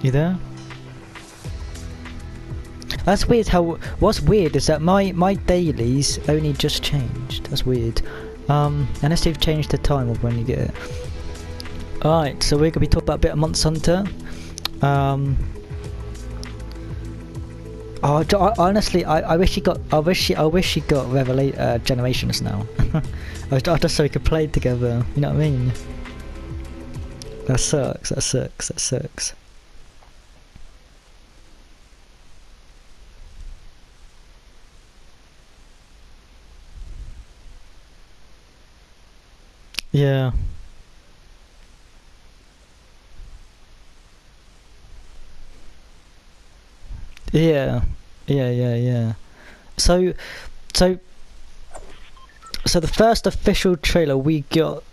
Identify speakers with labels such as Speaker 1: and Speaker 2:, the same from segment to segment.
Speaker 1: You there? That's weird how... What's weird is that my dailies only just changed. That's weird. Unless they've changed the time of when you get it. Alright, so we're going to be talking about a bit of Monster Hunter. Honestly, I wish he got... I wish he got Generations now. Just so we could play together. You know what I mean? That sucks, that sucks, that sucks. Yeah. Yeah. Yeah. So the first official trailer we got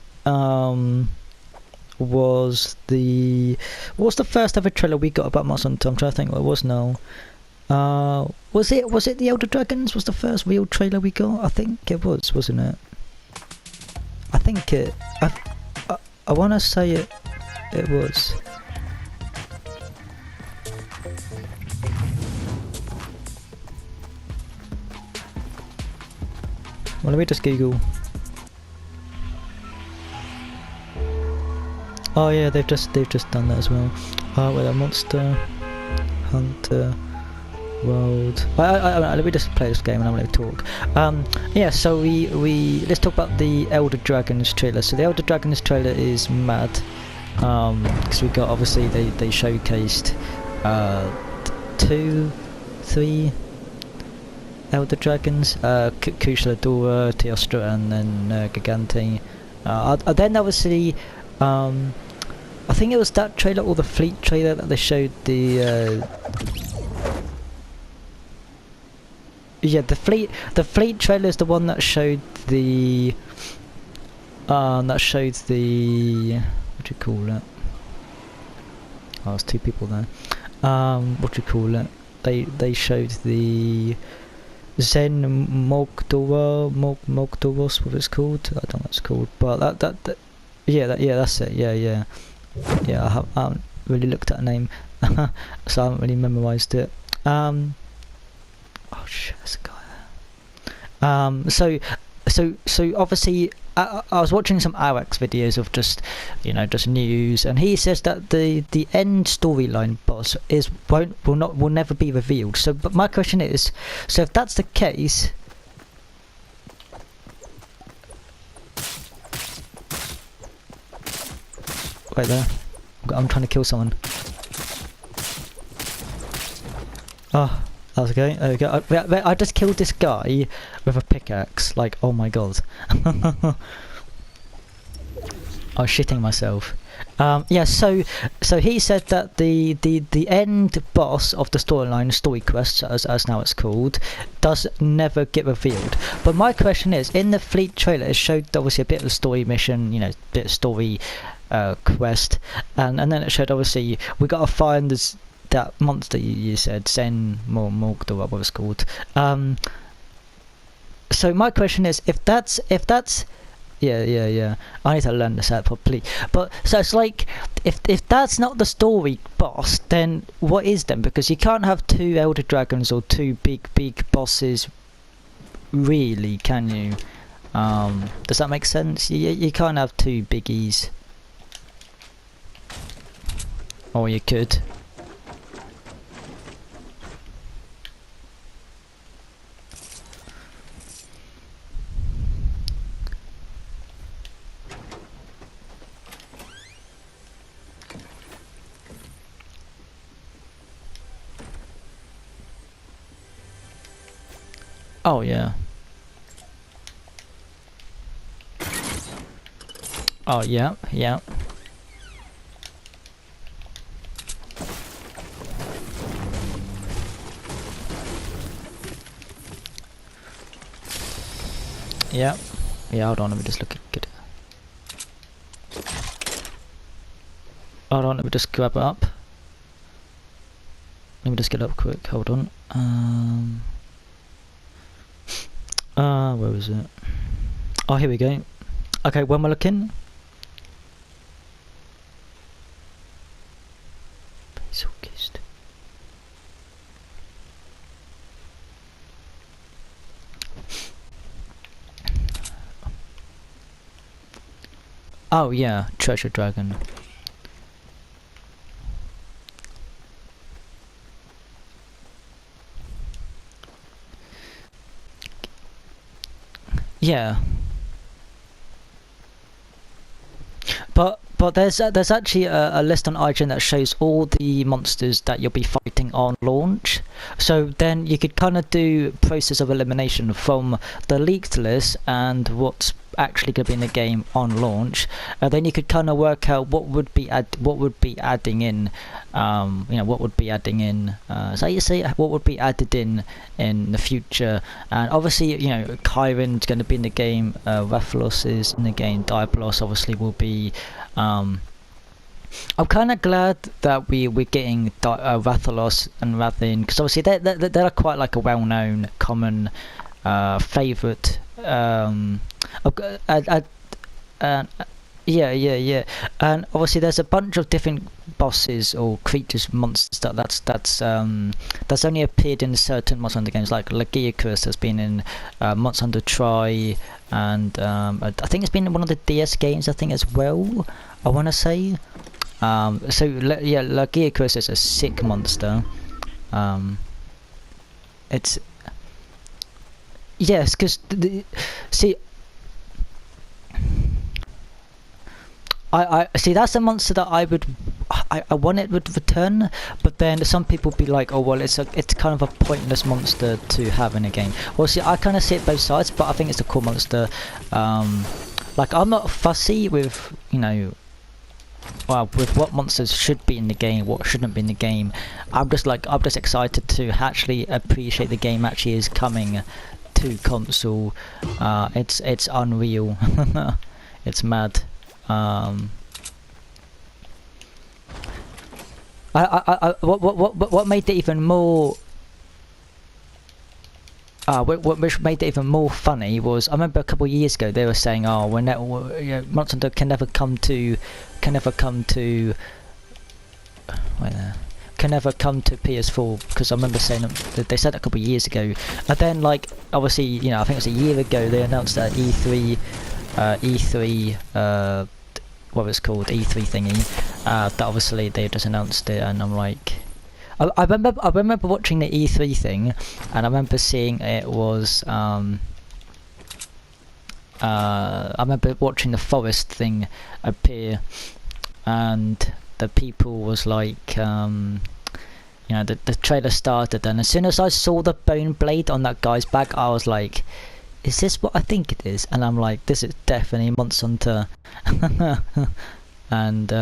Speaker 1: was the... What's the first ever trailer we got about Monster Hunter? I'm trying to think what it was now. Was it the Elder Dragons was the first real trailer we got? I think it was, wasn't it? I think it... I want to say it was. Well, let me just Google. Oh yeah, they've just done that as well. With a Monster Hunter World. Let me just play this game and I'm going to talk. Yeah, so let's talk about the Elder Dragons trailer. So the Elder Dragons trailer is mad. Because we got, obviously they showcased 3 Elder Dragons, Kushaladora, Teostra, and then Gigante. Then obviously, I think it was that trailer or the Fleet trailer that they showed the. Yeah, the Fleet trailer is the one that showed the. What do you call it? Oh, there's 2 people there. What do you call it? They showed the. Zen Mogdoros, what it's called. I don't know what it's called, but yeah, that's it. Yeah. I haven't really looked at a name, so I haven't really memorised it. Oh shit, there's a guy there. So obviously, I was watching some Arax videos of just news, and he says that the end storyline boss will never be revealed. So, but my question is, so if that's the case, wait there, I'm trying to kill someone. Oh. That was okay. There we go. I just killed this guy with a pickaxe. Like, oh my god. I was shitting myself. Yeah. So he said that the end boss of the story quest, as now it's called, does never get revealed. But my question is, in the Fleet trailer, it showed obviously a bit of the story mission, a bit of story quest, and then it showed obviously we gotta find this. That monster you said, Zen Morgd or what it's called. So my question is, if that's yeah, I need to learn this out properly. But so it's like, if that's not the story boss, then what is then? Because you can't have 2 Elder Dragons or 2 big bosses, really, can you? Does that make sense? You can't have 2 biggies. Or you could. Oh yeah. Oh yeah. Yeah, hold on, let me just look at it. Hold on, let me just grab it up. Let me just get up quick, hold on. Where was it? Oh, here we go. Okay, when we're looking. Oh yeah, Treasure Dragon. Yeah. But there's actually a list on IGN that shows all the monsters that you'll be fighting on launch. So then you could kind of do process of elimination from the leaked list and what's actually going to be in the game on launch. Then you could kind of work out what would be adding in. What would be adding in. So you say what would be added in the future. And obviously, Chiron's going to be in the game. Rathalos is in the game. Diabolos obviously will be. I'm kind of glad that we're getting Rathalos and Rathin, because obviously they're quite like a well-known, common favourite. Yeah. And obviously there's a bunch of different bosses or creatures, monsters that's only appeared in certain Monster Hunter games, like Lagiacrus has been in Monster Hunter Tri, and I think it's been in one of the DS games, I think, as well, I want to say. Lagiacrus is a sick monster. It's yes, because see, I see that's a monster that I want it would return, but then some people be like, oh well, it's kind of a pointless monster to have in a game. Well, see, I kind of see it both sides, but I think it's a cool monster. Like, I'm not fussy with with what monsters should be in the game, what shouldn't be in the game. I'm just excited to actually appreciate the game actually is coming to console. It's unreal. It's mad. What made it even more which made it even more funny was, I remember a couple of years ago they were saying, oh, Monster Hunter can never come to PS4, because I remember saying that they said it a couple of years ago. And then, like, obviously, I think it was a year ago they announced that E3 what it's called, E3 thingy, that obviously they just announced it, and I'm like, I remember watching the E3 thing, and I remember seeing it was I remember watching the forest thing appear, and the people was like, the trailer started, and as soon as I saw the bone blade on that guy's back, I was like, is this what I think it is? And I'm like, this is definitely Monster Hunter. And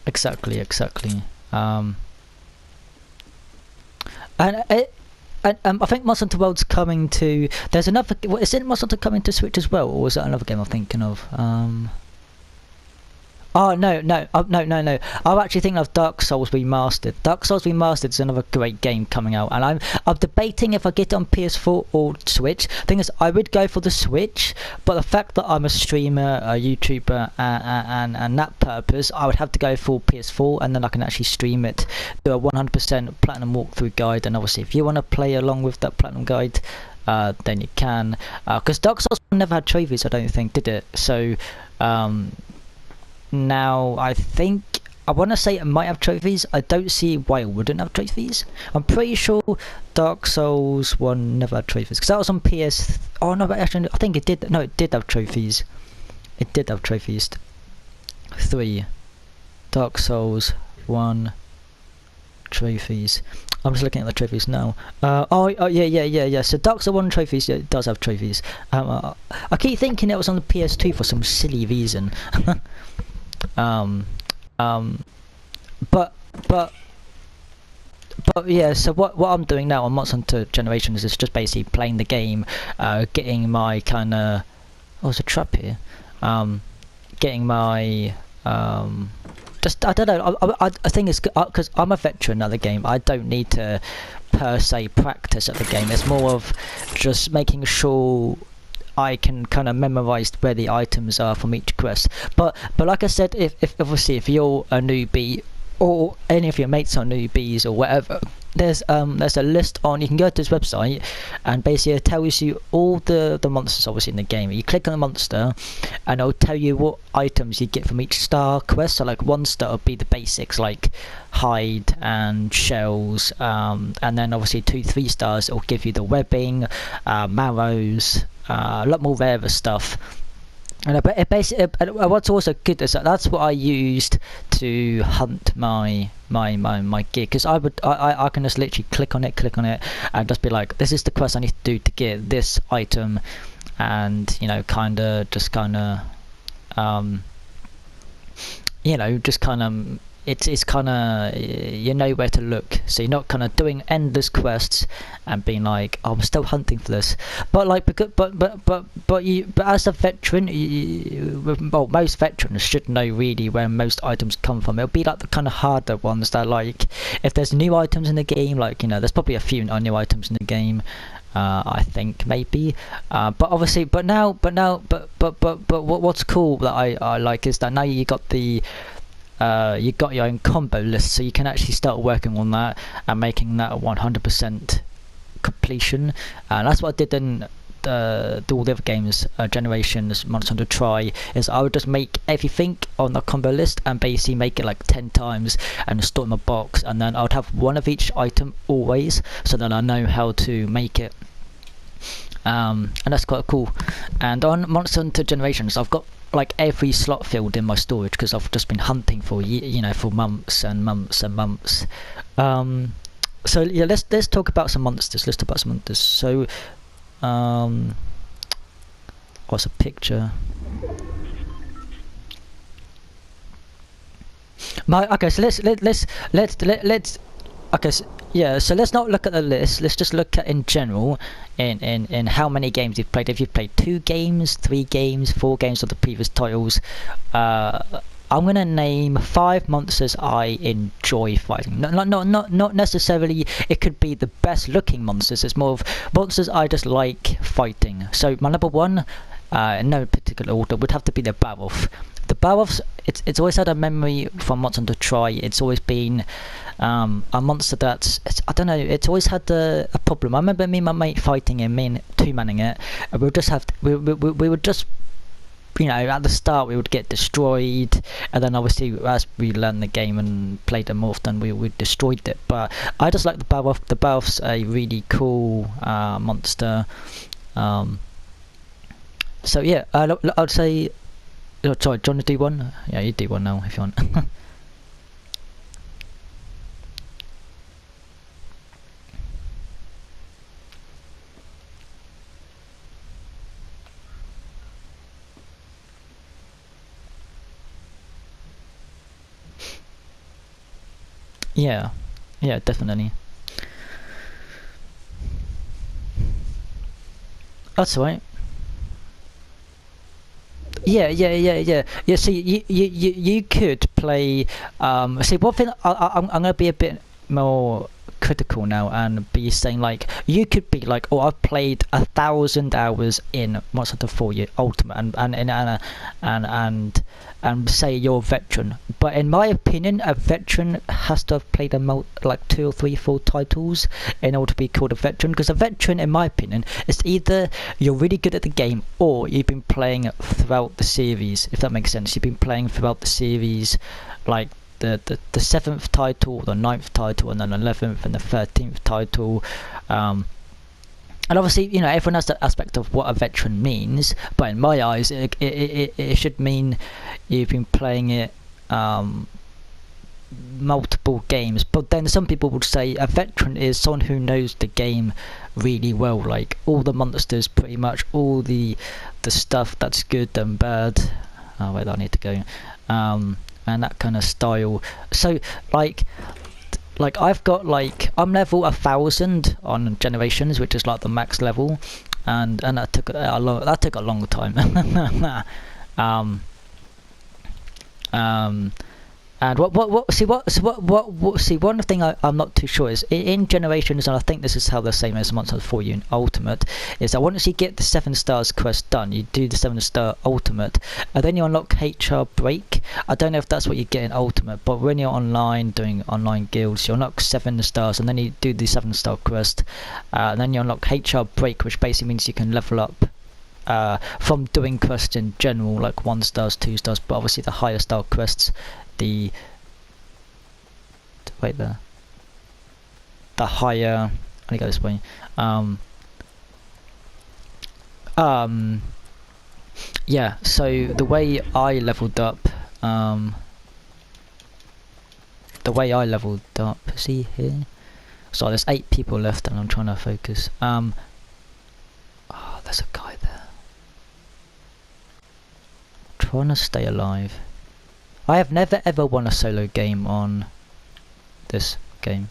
Speaker 1: exactly. And I think Monster Hunter World's coming to. There's another. Isn't Monster Hunter coming to Switch as well, or is that another game I'm thinking of? Oh no! I actually think of Dark Souls Remastered. Dark Souls Remastered is another great game coming out, and I'm debating if I get it on PS4 or Switch. Thing is, I would go for the Switch, but the fact that I'm a streamer, a YouTuber, and that purpose, I would have to go for PS4, and then I can actually stream it, do a 100% platinum walkthrough guide, and obviously, if you want to play along with that platinum guide, then you can. Because Dark Souls never had trophies, I don't think, did it? So. Now, I want to say it might have trophies. I don't see why it wouldn't have trophies. I'm pretty sure Dark Souls 1 never had trophies, because that was on PS. Oh no, but actually, I think it did. No, it did have trophies. It did have trophies. 3. Dark Souls 1 trophies. I'm just looking at the trophies now. Yeah. So Dark Souls 1 trophies, yeah, it does have trophies. I keep thinking it was on the PS2 for some silly reason. But yeah, so what I'm doing now on Monster Hunter Generations is just basically playing the game, getting my kind of, oh, there's a trap here, getting my just, I don't know, I think it's because I'm a veteran of the game. I don't need to per se practice at the game. It's more of just making sure I can kind of memorize where the items are from each quest. But like I said, if obviously if you're a newbie, or any of your mates are newbies or whatever, there's a list on. You can go to this website, and basically it tells you all the monsters obviously in the game. You click on the monster, and it'll tell you what items you get from each star quest. So like 1 star will be the basics like hide and shells, and then obviously 2, 3 stars it'll give you the webbing, marrows, a lot more rarer stuff. And it basically, what's also good is that's what I used to hunt my gear, because I can just literally click on it, and just be like, this is the quest I need to do to get this item, and you know, kind of, it's kind of, you know where to look, so you're not kind of doing endless quests and being like, oh, I'm still hunting for this. But like, but as a veteran, well, most veterans should know really where most items come from. It'll be like the kind of harder ones that, like, if there's new items in the game, like, you know, there's probably a few new items in the game. I think maybe, but obviously, but what's cool that I like is that now you got the. You got your own combo list, so you can actually start working on that and making that a 100% completion. And that's what I did in all the other games, Generations, Monster Hunter Try, is I would just make everything on the combo list and basically make it like 10 times and store it in my box, and then I would have one of each item always, so then I know how to make it. And that's quite cool. And on Monster Hunter Generations, I've got like every slot filled in my storage because I've just been hunting for for months and months and months. So yeah, let's talk about some monsters. So what's a picture? Okay, so let's okay, so, yeah, so let's not look at the list, let's just look at in general in how many games you've played. If you've played 2 games, 3 games, 4 games of the previous titles, I'm gonna name 5 monsters I enjoy fighting. Not necessarily it could be the best looking monsters, it's more of monsters I just like fighting. So my number 1, in no particular order, would have to be the Barroth. The Barroths, it's always had a memory from Monster Hunter Try. It's always been a monster that's, I don't know, it's always had a problem. I remember me and my mate fighting him, me and 2-manning it, and we would just, you know, at the start we would get destroyed, and then obviously as we learned the game and played them often, we destroyed it. But I just like the Barroth. The Barroth's a really cool monster. So yeah, I'd say. Oh, sorry, do you want to do one? Yeah, you do one now if you want. Yeah, definitely. That's all right. Yeah. So you could play. See, one thing I'm gonna be a bit more critical now and be saying, like, you could be like, oh, I've played 1,000 hours in Monster Hunter 4 Ultimate, and say you're a veteran. But in my opinion, a veteran has to have played like 2 or 3, 4 titles in order to be called a veteran. Because a veteran, in my opinion, is either you're really good at the game or you've been playing throughout the series, if that makes sense. You've been playing throughout the series, like the 7th title, the 9th title, and then 11th and the 13th title. And obviously, you know, everyone has that aspect of what a veteran means, but in my eyes, it should mean you've been playing it multiple games. But then some people would say a veteran is someone who knows the game really well, like all the monsters, pretty much all the stuff that's good and bad. Oh wait, I need to go. And that kind of style. So like I've got, like, I'm level 1,000 on Generations, which is like the max level, and that took a long time. And see one thing I'm not too sure is in Generations, and I think this is how the same as Monster Hunter 4 in Ultimate, is that once you get the 7 stars quest done, you do the 7-star Ultimate, and then you unlock HR Break. I don't know if that's what you get in Ultimate, but when you're online doing online guilds, you unlock 7 stars, and then you do the 7-star quest, and then you unlock HR Break, which basically means you can level up from doing quests in general, like 1 stars, 2 stars, but obviously the higher star quests, the higher, let me go this way, yeah, so the way I leveled up, see here, so there's 8 people left and I'm trying to focus. Oh, there's a guy there. Trying to stay alive. I have never ever won a solo game on this game.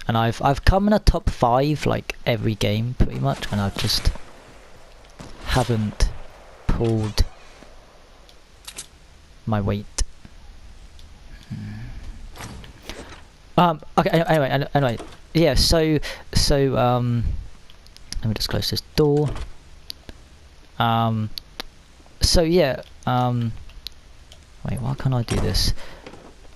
Speaker 1: And I've come in a top 5 like every game pretty much, and I just haven't pulled my weight. Okay, anyway, yeah, so let me just close this door. So yeah, wait, why can't I do this?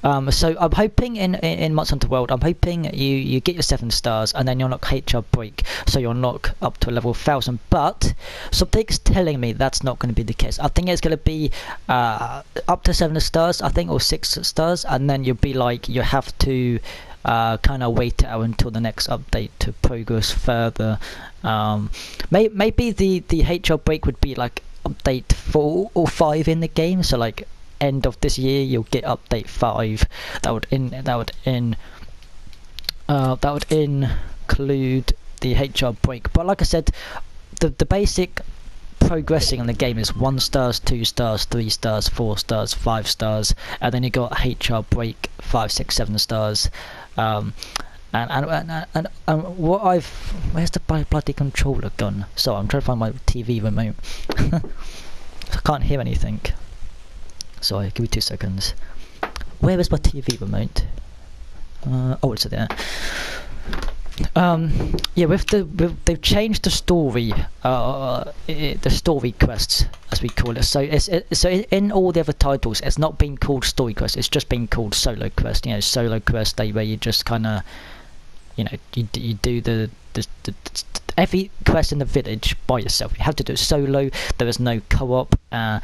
Speaker 1: So I'm hoping in Monster Hunter World, I'm hoping you get your 7 stars and then you unlock HR Break, so you unlock up to a level 1000. But something's telling me that's not going to be the case. I think it's going to be up to 7 stars, I think, or 6 stars, and then you'll be like, you have to kind of wait out until the next update to progress further. Maybe the HR Break would be like update 4 or 5 in the game, so like end of this year you'll get update 5. That would include the HR Break. But like I said, the basic progressing in the game is 1 stars, 2 stars, 3 stars, 4 stars, 5 stars, and then you got HR Break 5, 6, 7 stars. And what where's the bloody controller gone? So I'm trying to find my TV remote. I can't hear anything. Sorry, give me 2 seconds. Where is my TV remote? Oh, it's there. Yeah, they've changed the story, the story quests, as we call it. So in all the other titles, it's not been called story quest. It's just been called solo quest. You know, solo quest, where you just kind of, you know, you do the every quest in the village by yourself. You have to do it solo. There is no co-op. And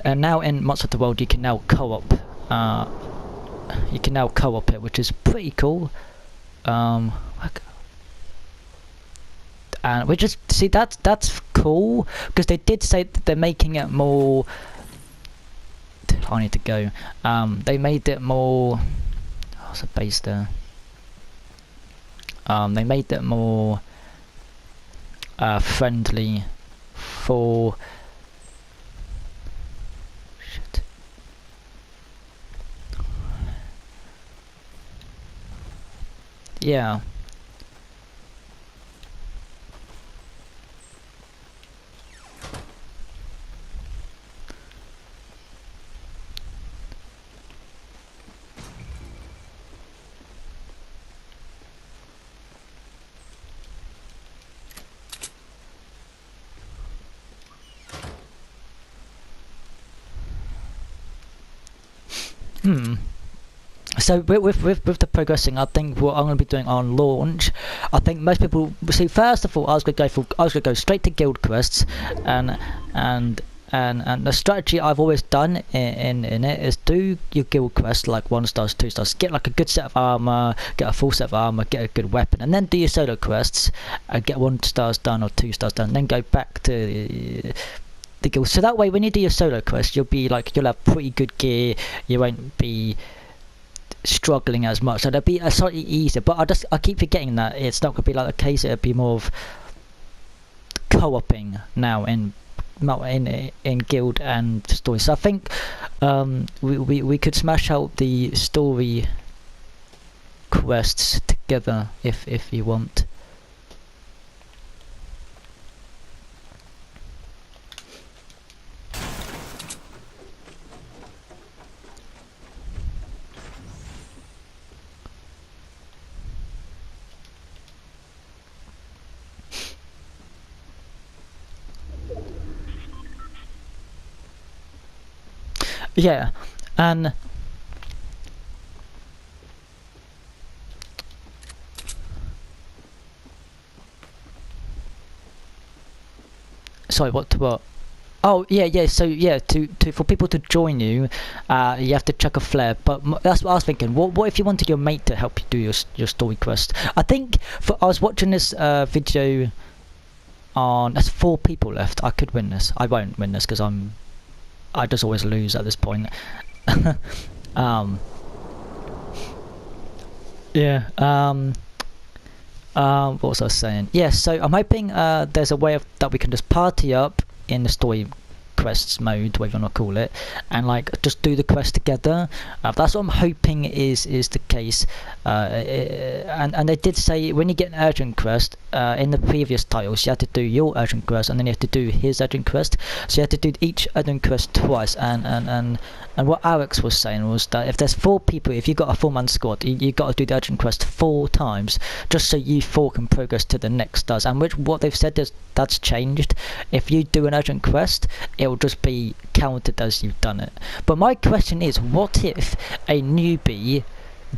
Speaker 1: now in Monster Hunter World, you can now co-op. You can now co-op it, which is pretty cool. And we just see that's cool, because they did say that they're making it more. I need to go. They made it more. Oh, there's a base there. They made it more friendly for. Shit. Yeah. So with the progressing, I think what I'm going to be doing on launch, I think most people see. First of all, I was going to go straight to guild quests, and the strategy I've always done in it is do your guild quest like 1 stars, 2 stars, get like a good set of armor, get a full set of armor, get a good weapon, and then do your solo quests, get 1 stars done or 2 stars done, then go back to the guild. So that way, when you do your solo quest, you'll have pretty good gear. You won't be struggling as much, so it'll be slightly easier. But I keep forgetting that it's not going to be like the case. It'll be more of co-oping now in guild and story. So I think we could smash out the story quests together if you want. Yeah, and sorry, what? Oh yeah, yeah. So yeah, to for people to join you, you have to chuck a flare. But that's what I was thinking. What if you wanted your mate to help you do your story quest? I think I was watching this video on. There's 4 people left. I could win this. I won't win this because I just always lose at this point. um. Yeah. What was I saying? Yeah, so I'm hoping there's a way of that we can just party up in the story quests mode, whatever you want to call it, and like just do the quest together. That's what I'm hoping is the case. And they did say when you get an urgent quest in the previous titles, you had to do your urgent quest and then you have to do his urgent quest. So you had to do each urgent quest twice. And what Alex was saying was that if there's 4 people, if you've got a 4-man squad, you got to do the urgent quest 4 times, just so you 4 can progress to the next does. And what they've said is that's changed. If you do an urgent quest, it will just be counted as you've done it. But my question is, what if a newbie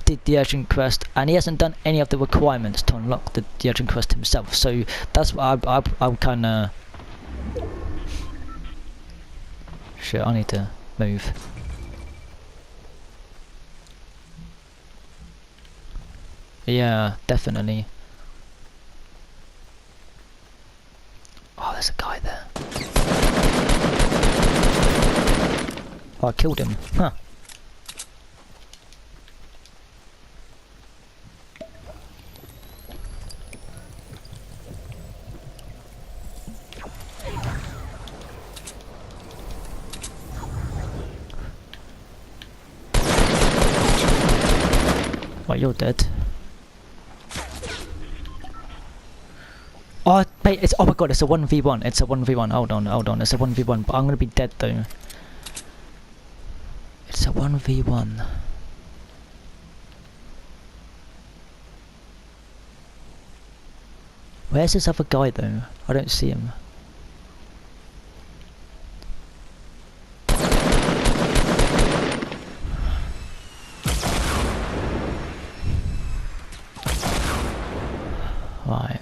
Speaker 1: did the urgent quest and he hasn't done any of the requirements to unlock the urgent quest himself? So that's what I'm kind of... Shit, I need to move. Yeah, definitely. Oh, there's a guy there. Oh, I killed him. Huh. Well, you're dead. Oh, mate, oh my god, it's a 1v1. It's a 1v1. Hold on. It's a 1v1, but I'm gonna be dead though. It's a 1v1. Where's this other guy though? I don't see him. Right.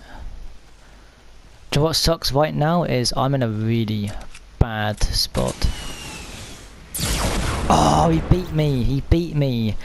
Speaker 1: Do you know what sucks right now is I'm in a really bad spot. Oh, he beat me.